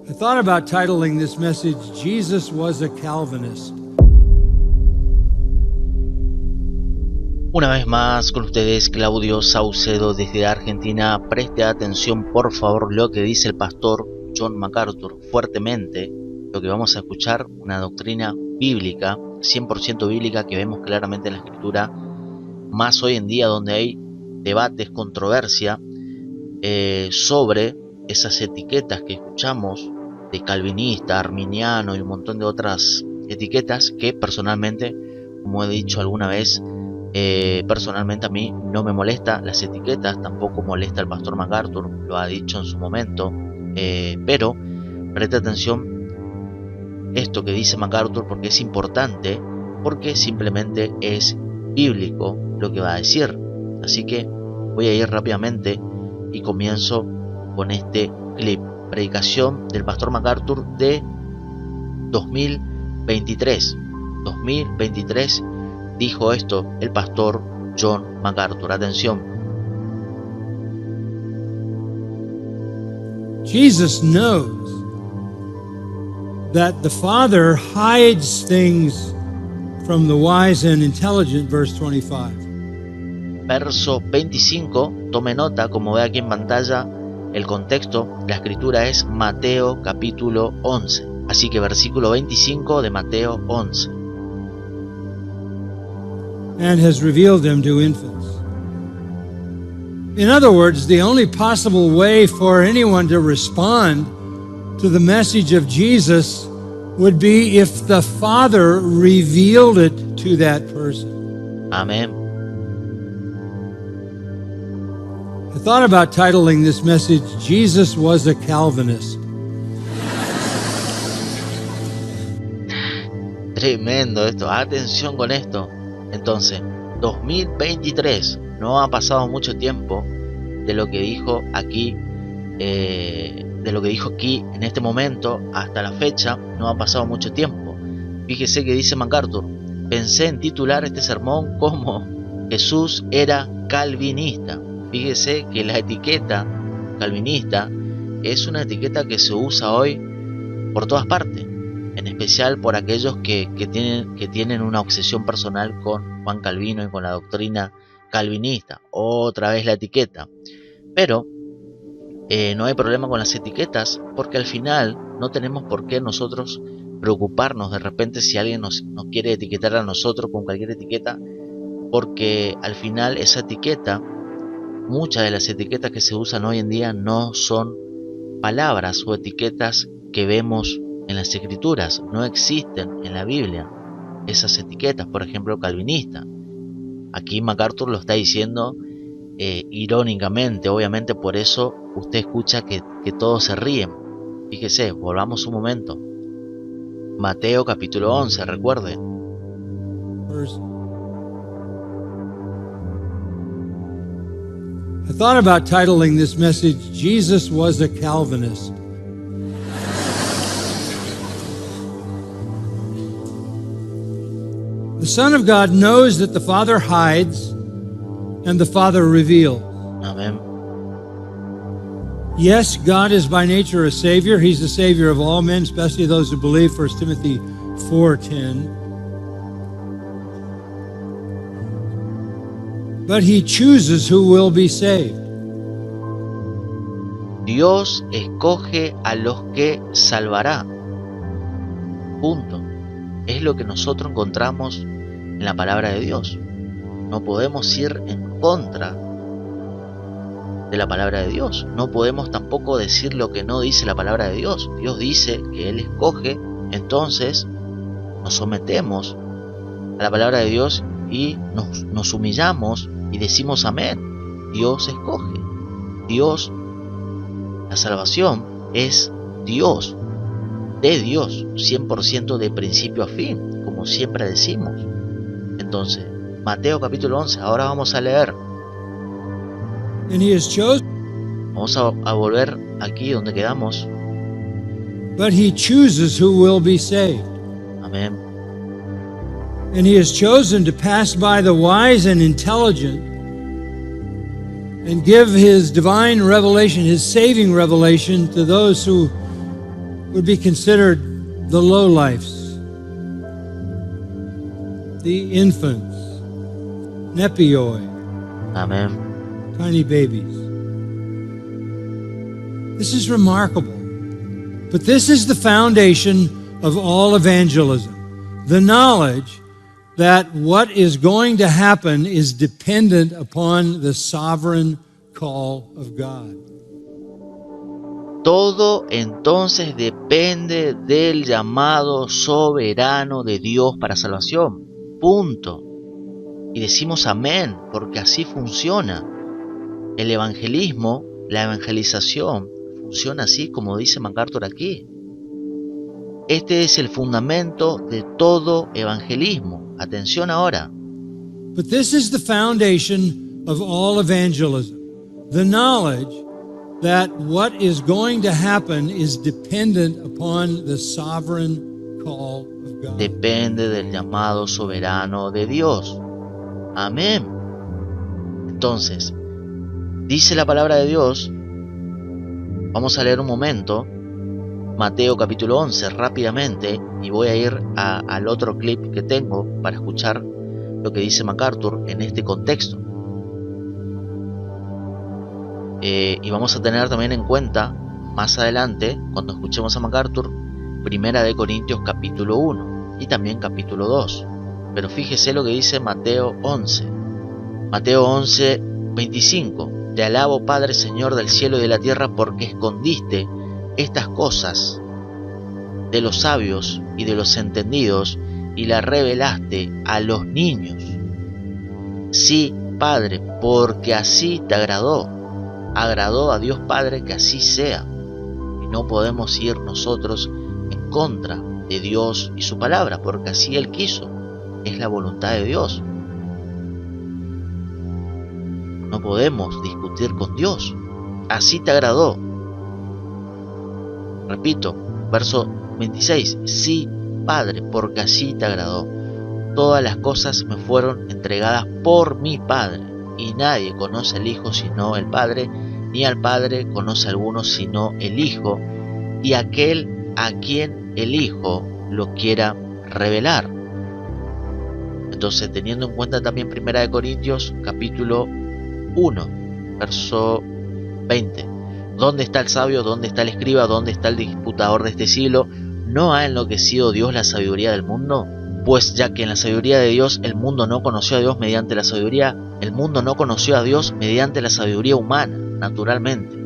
I thought about titling this message, Jesus Was a Calvinist. Una vez más con ustedes Claudio Saucedo desde Argentina. Preste atención por favor lo que dice el pastor John MacArthur fuertemente. Lo que vamos a escuchar, una doctrina bíblica, 100% bíblica, que vemos claramente en la escritura, más hoy en día donde hay debates, controversia sobre esas etiquetas que escuchamos de calvinista, arminiano y un montón de otras etiquetas que personalmente, como he dicho alguna vez, personalmente a mí no me molesta las etiquetas, tampoco molesta al pastor MacArthur, lo ha dicho en su momento, pero preste atención esto que dice MacArthur porque es importante, porque simplemente es bíblico lo que va a decir. Así que voy a ir rápidamente y comienzo con este clip, predicación del pastor MacArthur de 2023 dijo esto el pastor John MacArthur. Atención. Jesus knows that the Father hides things from the wise and intelligent, verse 25. Verso 25, tome nota, como ve aquí en pantalla, el contexto, la escritura es Mateo capítulo 11. Así que versículo 25 de Mateo 11. And has revealed them to infants. In other words, the only possible way for anyone to respond to the message of Jesus would be if the Father revealed it to that person. Amén. I thought about titling this message, Jesus Was a Calvinist. Tremendo esto, atención con esto. Entonces, 2023, no ha pasado mucho tiempo de lo que dijo aquí, en este momento hasta la fecha, no ha pasado mucho tiempo. Fíjese que dice MacArthur, pensé en titular este sermón como Jesús era calvinista. Fíjese que la etiqueta calvinista es una etiqueta que se usa hoy por todas partes, en especial por aquellos que tienen una obsesión personal con Juan Calvino y con la doctrina calvinista. Otra vez la etiqueta. Pero no hay problema con las etiquetas, porque al final no tenemos por qué nosotros preocuparnos de repente si alguien nos quiere etiquetar a nosotros con cualquier etiqueta, porque al final esa etiqueta, muchas de las etiquetas que se usan hoy en día no son palabras o etiquetas que vemos en las escrituras, no existen en la Biblia esas etiquetas, por ejemplo calvinista. Aquí MacArthur lo está diciendo irónicamente, obviamente por eso usted escucha que todos se ríen. Fíjese, volvamos un momento. Mateo capítulo 11, recuerde. I thought about titling this message, Jesus Was a Calvinist. The Son of God knows that the Father hides and the Father reveals. Amén. Yes, God is by nature a Savior. He's the Savior of all men, especially those who believe, 1 Timothy 4:10. But He chooses who will be saved. Dios escoge a los que salvará. Punto. Es lo que nosotros encontramos en la palabra de Dios. No podemos ir en contra de la palabra de Dios. No podemos tampoco decir lo que no dice la palabra de Dios. Dios dice que Él escoge, entonces nos sometemos a la palabra de Dios y nos humillamos y decimos amén. Dios escoge. Dios, la salvación es Dios, de Dios, 100% de principio a fin, como siempre decimos. Entonces, Mateo capítulo 11, ahora vamos a leer. And He has chosen. Vamos a volver aquí donde quedamos. But He chooses who will be saved. Amén. And He has chosen to pass by the wise and intelligent and give His divine revelation, His saving revelation, to those who would be considered the lowlifes, the infants, nepioi, Amén. tiny babies. This is remarkable. But this is the foundation of all evangelism. The knowledge that what is going to happen is dependent upon the sovereign call of God. Todo entonces depende del llamado soberano de Dios para salvación. Punto. Y decimos amén, porque así funciona. El evangelismo, la evangelización, funciona así como dice MacArthur aquí. Este es el fundamento de todo evangelismo. Atención ahora. But this is the foundation of all evangelism. The knowledge that what is going to happen is dependent upon the sovereign call of God. Depende del llamado soberano de Dios. Amén. Entonces, dice la palabra de Dios, vamos a leer un momento, Mateo capítulo 11 rápidamente, y voy a ir al otro clip que tengo para escuchar lo que dice MacArthur en este contexto. Y vamos a tener también en cuenta más adelante, cuando escuchemos a MacArthur, Primera de Corintios capítulo 1 y también capítulo 2. Pero fíjese lo que dice Mateo 11. Mateo 11, 25. Te alabo, Padre, Señor del cielo y de la tierra, porque escondiste estas cosas de los sabios y de los entendidos y las revelaste a los niños. Sí, Padre, porque así te agradó. Agradó a Dios Padre que así sea. Y no podemos ir nosotros en contra de Dios y su palabra, porque así Él quiso. Es la voluntad de Dios. No podemos discutir con Dios. Así te agradó. Repito, verso 26. Sí, Padre, porque así te agradó. Todas las cosas me fueron entregadas por mi Padre, y nadie conoce al Hijo sino el Padre, ni al Padre conoce a alguno sino el Hijo, y aquel a quien el Hijo lo quiera revelar. Entonces, teniendo en cuenta también 1 Corintios capítulo 1, verso 20. ¿Dónde está el sabio? ¿Dónde está el escriba? ¿Dónde está el disputador de este siglo? ¿No ha enloquecido Dios la sabiduría del mundo? Pues ya que en la sabiduría de Dios el mundo no conoció a Dios mediante la sabiduría, el mundo no conoció a Dios mediante la sabiduría humana, naturalmente.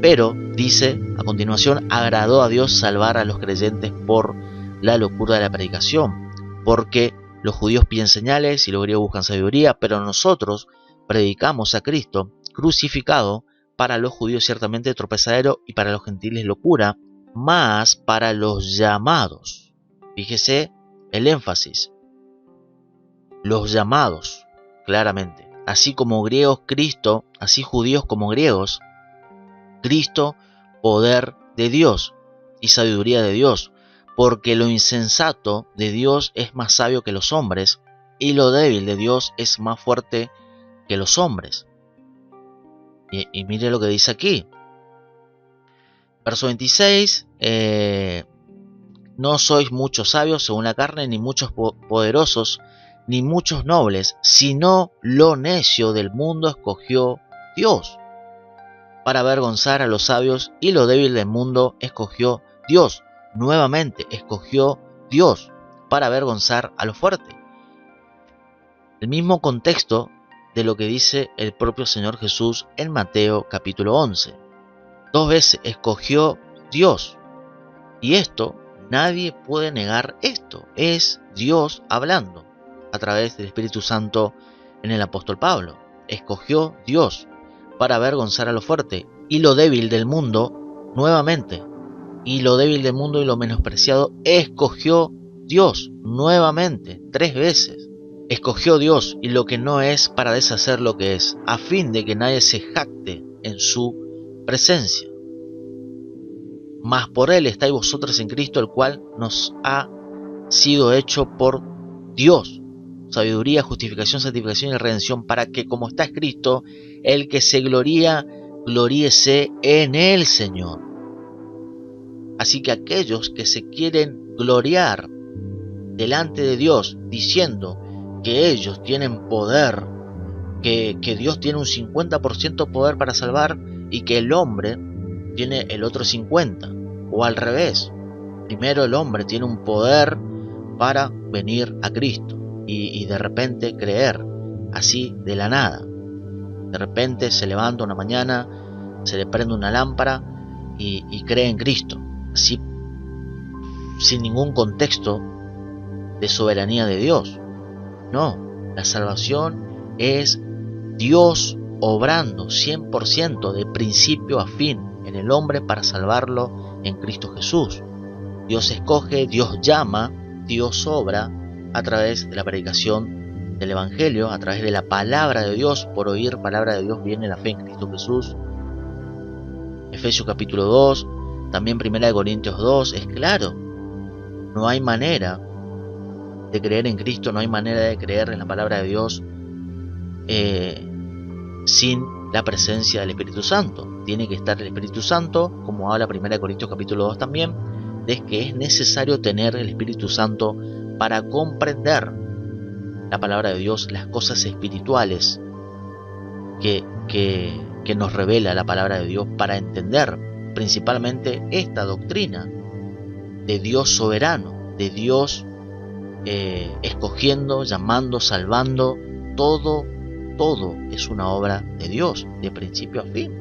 Pero, dice a continuación, agradó a Dios salvar a los creyentes por la locura de la predicación, porque los judíos piden señales y los griegos buscan sabiduría, pero nosotros predicamos a Cristo crucificado, para los judíos ciertamente tropezadero y para los gentiles locura, mas para los llamados, fíjese el énfasis, los llamados, claramente, así como griegos Cristo, así judíos como griegos, Cristo, poder de Dios y sabiduría de Dios, porque lo insensato de Dios es más sabio que los hombres, y lo débil de Dios es más fuerte que los hombres. Y mire lo que dice aquí. Verso 26. No sois muchos sabios según la carne, ni muchos poderosos, ni muchos nobles, sino lo necio del mundo escogió Dios, para avergonzar a los sabios, y lo débil del mundo escogió Dios. Nuevamente escogió Dios para avergonzar a lo fuerte. El mismo contexto de lo que dice el propio Señor Jesús en Mateo capítulo 11. 2 veces escogió Dios. Y esto, nadie puede negar esto. Es Dios hablando a través del Espíritu Santo en el apóstol Pablo. Escogió Dios para avergonzar a lo fuerte. Y lo débil del mundo, nuevamente. Y lo débil del mundo y lo menospreciado, escogió Dios nuevamente, 3 veces. Escogió Dios y lo que no es para deshacer lo que es, a fin de que nadie se jacte en su presencia. Mas por Él estáis vosotros en Cristo, el cual nos ha sido hecho por Dios, sabiduría, justificación, santificación y redención, para que, como está escrito, el que se gloría, gloríese en el Señor. Así que aquellos que se quieren gloriar delante de Dios diciendo que ellos tienen poder, que Dios tiene un 50% poder para salvar y que el hombre tiene el otro 50%, o al revés, primero el hombre tiene un poder para venir a Cristo y de repente creer, así de la nada. De repente se levanta una mañana, se le prende una lámpara y cree en Cristo, así sin ningún contexto de soberanía de Dios. No, la salvación es Dios obrando 100% de principio a fin en el hombre para salvarlo en Cristo Jesús. Dios escoge, Dios llama, Dios obra a través de la predicación del Evangelio, a través de la palabra de Dios. Por oír palabra de Dios viene la fe en Cristo Jesús. Efesios capítulo 2, también 1 Corintios 2, es claro. No hay manera de creer en Cristo, no hay manera de creer en la palabra de Dios sin la presencia del Espíritu Santo. Tiene que estar el Espíritu Santo, como habla 1 Corintios capítulo 2 también, de que es necesario tener el Espíritu Santo para comprender la palabra de Dios, las cosas espirituales que nos revela la palabra de Dios, para entender principalmente esta doctrina de Dios soberano, de Dios escogiendo, llamando, salvando. Todo es una obra de Dios, de principio a fin.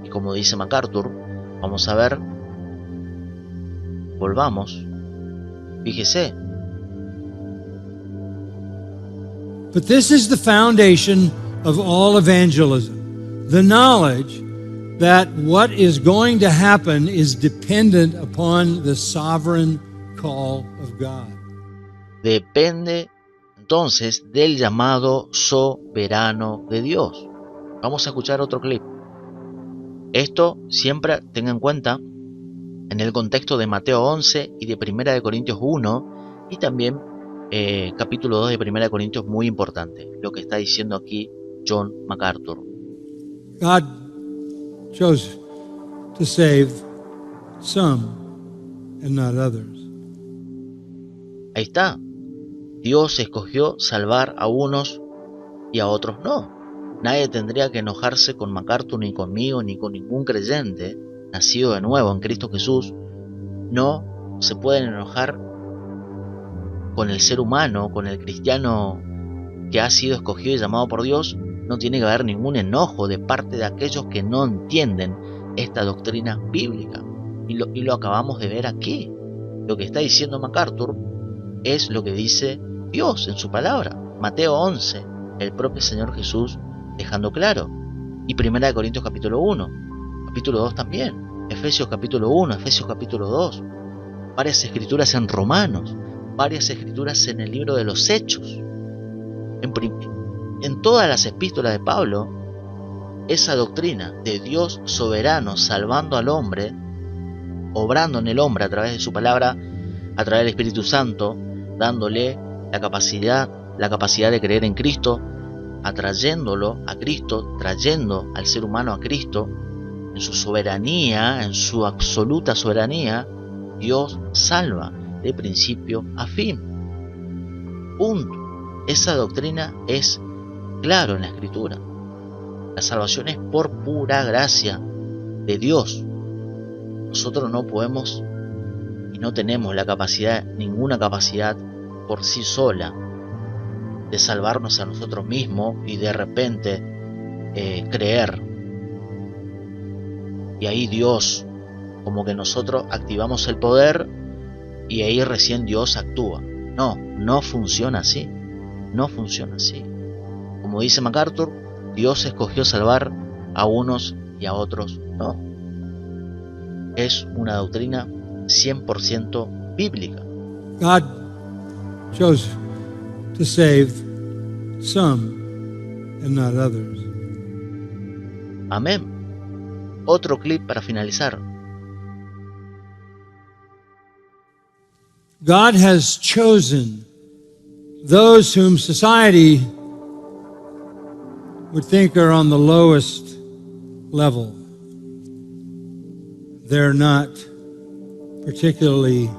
Y como dice MacArthur, vamos a ver, volvamos, fíjese. But this is the foundation of all evangelism, the knowledge that what is going to happen is dependent upon the sovereign call of God. Depende entonces del llamado soberano de Dios. Vamos a escuchar otro clip. Esto siempre tenga en cuenta en el contexto de Mateo 11 y de 1 Corintios 1 y también capítulo 2 de 1 Corintios, muy importante lo que está diciendo aquí John MacArthur. God chose to save some and not others. Ahí está. Dios escogió salvar a unos y a otros no. Nadie tendría que enojarse con MacArthur, ni conmigo, ni con ningún creyente nacido de nuevo en Cristo Jesús. No se pueden enojar con el ser humano, con el cristiano que ha sido escogido y llamado por Dios. No tiene que haber ningún enojo de parte de aquellos que no entienden esta doctrina bíblica. Y lo acabamos de ver aquí. Lo que está diciendo MacArthur es lo que dice Dios en su palabra. Mateo 11, el propio Señor Jesús dejando claro. Y 1 Corintios capítulo 1, capítulo 2 también. Efesios capítulo 1, Efesios capítulo 2. Varias escrituras en Romanos, varias escrituras en el libro de los Hechos. En todas las epístolas de Pablo, esa doctrina de Dios soberano salvando al hombre, obrando en el hombre a través de su palabra, a través del Espíritu Santo, dándole la capacidad de creer en Cristo, atrayéndolo a Cristo, trayendo al ser humano a Cristo, en su soberanía, en su absoluta soberanía. Dios salva de principio a fin. Punto. Esa doctrina es claro en la Escritura. La salvación es por pura gracia de Dios. Nosotros no podemos y no tenemos la capacidad, ninguna capacidad por sí sola, de salvarnos a nosotros mismos y de repente creer. Y ahí Dios, como que nosotros activamos el poder y ahí recién Dios actúa. No funciona así. No funciona así. Como dice MacArthur, Dios escogió salvar a unos y a otros no. Es una doctrina 100% bíblica. God chose to save some and not others. Amén. Otro clip para finalizar. God has chosen those whom society would think are on the lowest level. They're not particularly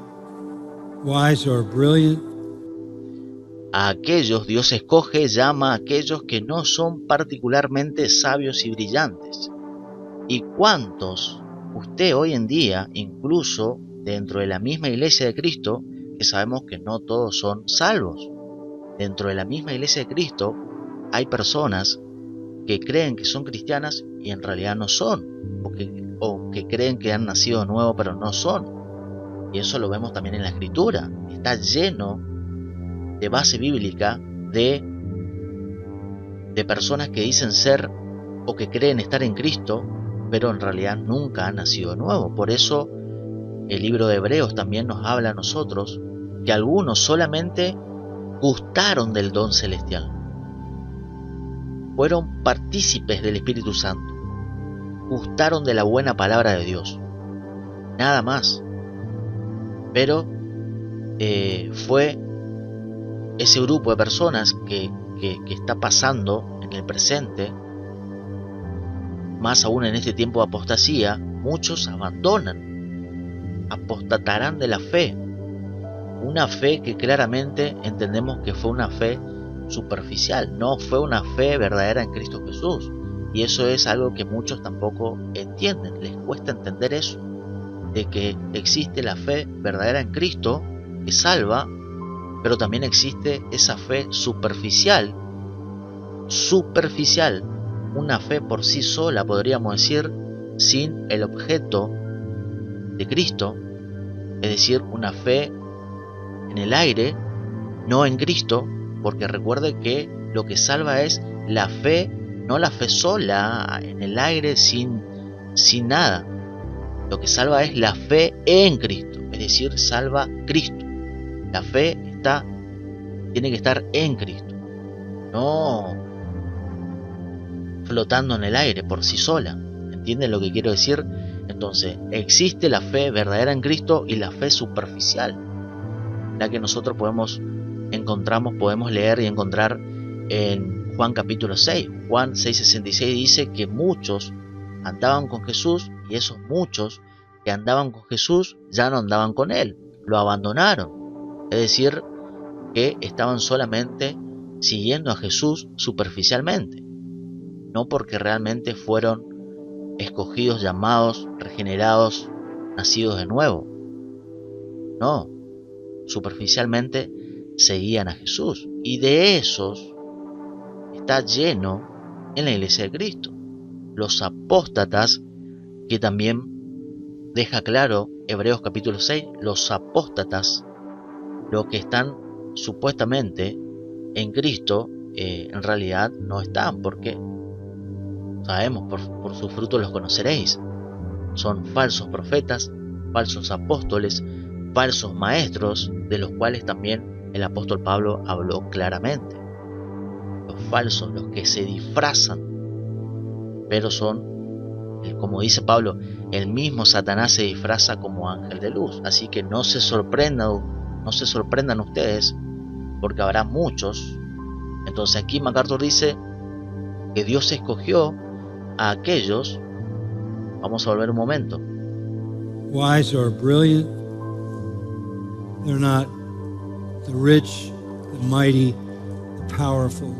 wise or brilliant, A aquellos Dios escoge, llama a aquellos que no son particularmente sabios y brillantes. ¿Y cuántos usted hoy en día, incluso dentro de la misma iglesia de Cristo, que sabemos que no todos son salvos? Dentro de la misma iglesia de Cristo hay personas que creen que son cristianas y en realidad no son, o que creen que han nacido de nuevo pero no son. Y eso lo vemos también en la Escritura. Está lleno de base bíblica de personas que dicen ser o que creen estar en Cristo, pero en realidad nunca han nacido de nuevo. Por eso el libro de Hebreos también nos habla a nosotros que algunos solamente gustaron del don celestial, fueron partícipes del Espíritu Santo, gustaron de la buena palabra de Dios, nada más. Pero fue ese grupo de personas que está pasando en el presente, más aún en este tiempo de apostasía. Muchos abandonan, apostatarán de la fe, una fe que claramente entendemos que fue una fe superficial, no fue una fe verdadera en Cristo Jesús. Y eso es algo que muchos tampoco entienden, les cuesta entender eso, de que existe la fe verdadera en Cristo que salva, pero también existe esa fe superficial, una fe por sí sola, podríamos decir, sin el objeto de Cristo, es decir, una fe en el aire, no en Cristo, porque recuerde que lo que salva es la fe, no la fe sola, en el aire, sin nada. Lo que salva es la fe en Cristo, es decir, salva Cristo. La fe tiene que estar en Cristo, no flotando en el aire por sí sola. ¿Entienden lo que quiero decir? Entonces, existe la fe verdadera en Cristo y la fe superficial, la que nosotros podemos leer y encontrar en Juan capítulo 6. Juan 6:66 dice que muchos andaban con Jesús y esos muchos que andaban con Jesús ya no andaban con Él, lo abandonaron. Es decir, que estaban solamente siguiendo a Jesús superficialmente, no porque realmente fueron escogidos, llamados, regenerados, nacidos de nuevo. No, superficialmente seguían a Jesús, y de esos está lleno en la iglesia de Cristo. Los apóstatas, que también deja claro Hebreos capítulo 6, los apóstatas, los que están supuestamente en Cristo, en realidad no están, porque sabemos, por sus frutos los conoceréis. Son falsos profetas, falsos apóstoles, falsos maestros, de los cuales también el apóstol Pablo habló claramente. Los falsos, los que se disfrazan, pero son, como dice Pablo, el mismo Satanás se disfraza como ángel de luz. Así que no se sorprendan ustedes, porque habrá muchos. Entonces aquí MacArthur dice que Dios escogió a aquellos, vamos a volver un momento, wise or brilliant. They're not the rich, the mighty, the powerful.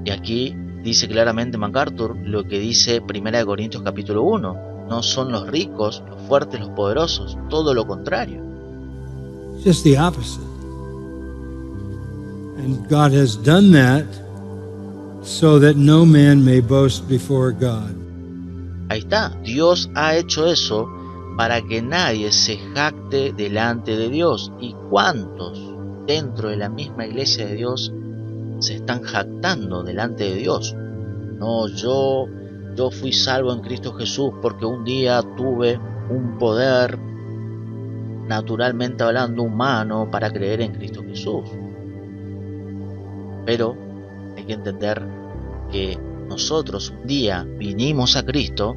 Y aquí dice claramente MacArthur lo que dice 1 Corintios capítulo 1. No son los ricos, los fuertes, los poderosos, todo lo contrario. Just the opposite. And God has done that so that no man may boast before God. Ahí está, Dios ha hecho eso para que nadie se jacte delante de Dios. ¿Y cuántos dentro de la misma iglesia de Dios se están jactando delante de Dios? No, yo fui salvo en Cristo Jesús porque un día tuve un poder, naturalmente hablando, humano, para creer en Cristo Jesús. Pero hay que entender que nosotros un día vinimos a Cristo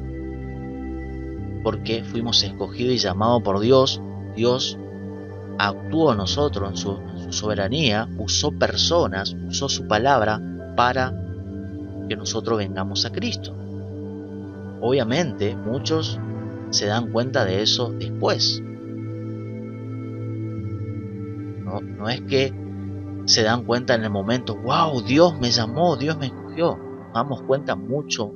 porque fuimos escogidos y llamados por Dios. Dios actuó en nosotros en su soberanía, usó personas, usó su palabra para que nosotros vengamos a Cristo. Obviamente muchos se dan cuenta de eso después. No es que se dan cuenta en el momento, wow, Dios me llamó, Dios me escogió. Nos damos cuenta mucho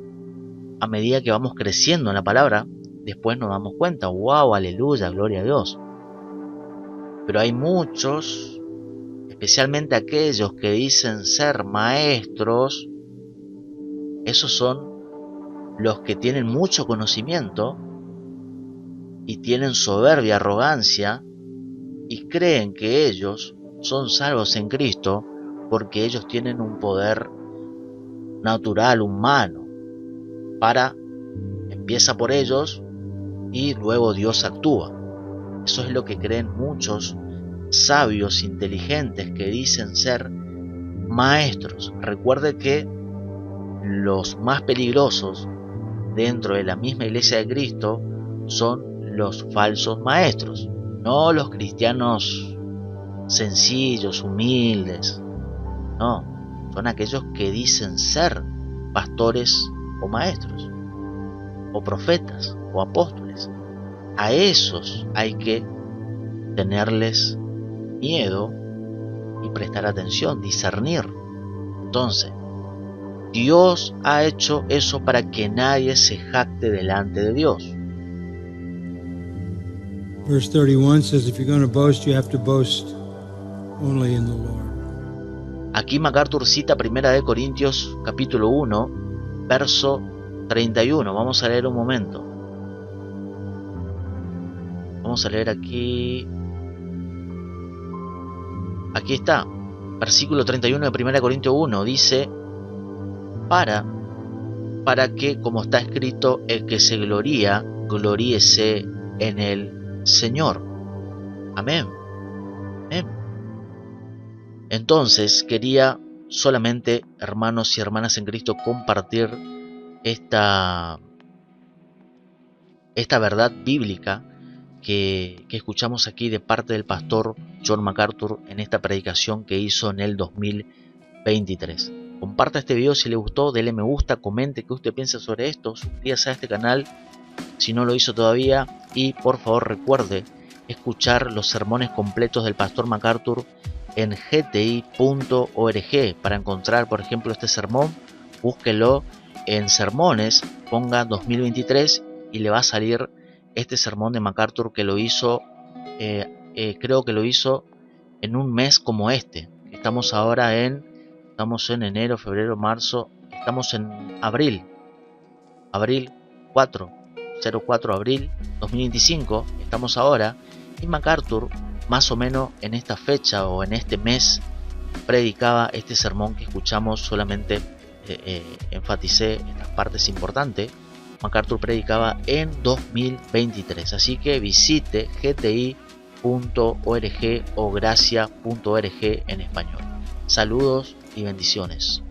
a medida que vamos creciendo en la palabra. Después nos damos cuenta, wow, aleluya, gloria a Dios. Pero hay muchos, especialmente aquellos que dicen ser maestros, esos son los que tienen mucho conocimiento y tienen soberbia, arrogancia, y creen que ellos son salvos en Cristo porque ellos tienen un poder natural, humano. Empieza por ellos y luego Dios actúa. Eso es lo que creen muchos sabios inteligentes que dicen ser maestros. Recuerde que los más peligrosos dentro de la misma iglesia de Cristo son los falsos maestros, no los cristianos sencillos, humildes. No, son aquellos que dicen ser pastores o maestros, o profetas, o apóstoles. A esos hay que tenerles miedo y prestar atención, discernir. Entonces, Dios ha hecho eso para que nadie se jacte delante de Dios. Verse 31 says, if you're going to boast, you have to boast only in the Lord. Aquí MacArthur cita 1 Corintios capítulo 1, verso 31. Vamos a leer un momento. Vamos a leer aquí. Aquí está. Versículo 31 de 1 Corintios 1 dice: para que, como está escrito, el que se gloría, gloríese en el Señor. Amén. Amén. Entonces quería solamente, hermanos y hermanas en Cristo, compartir esta verdad bíblica que escuchamos aquí de parte del pastor John MacArthur en esta predicación que hizo en el 2023. Comparta este video si le gustó, dele me gusta, comente qué usted piensa sobre esto, suscríbase a este canal si no lo hizo todavía, y por favor recuerde escuchar los sermones completos del pastor MacArthur en gti.org. Para encontrar, por ejemplo, este sermón, búsquelo en sermones, ponga 2023 y le va a salir este sermón de MacArthur que lo hizo, creo que lo hizo en un mes como este. Estamos en enero, febrero, marzo, estamos en abril 04 abril 2025, estamos ahora, y MacArthur más o menos en esta fecha o en este mes predicaba este sermón que escuchamos. Solamente enfaticé estas partes importantes. MacArthur predicaba en 2023, así que visite gti.org o gracia.org en español. Saludos y bendiciones.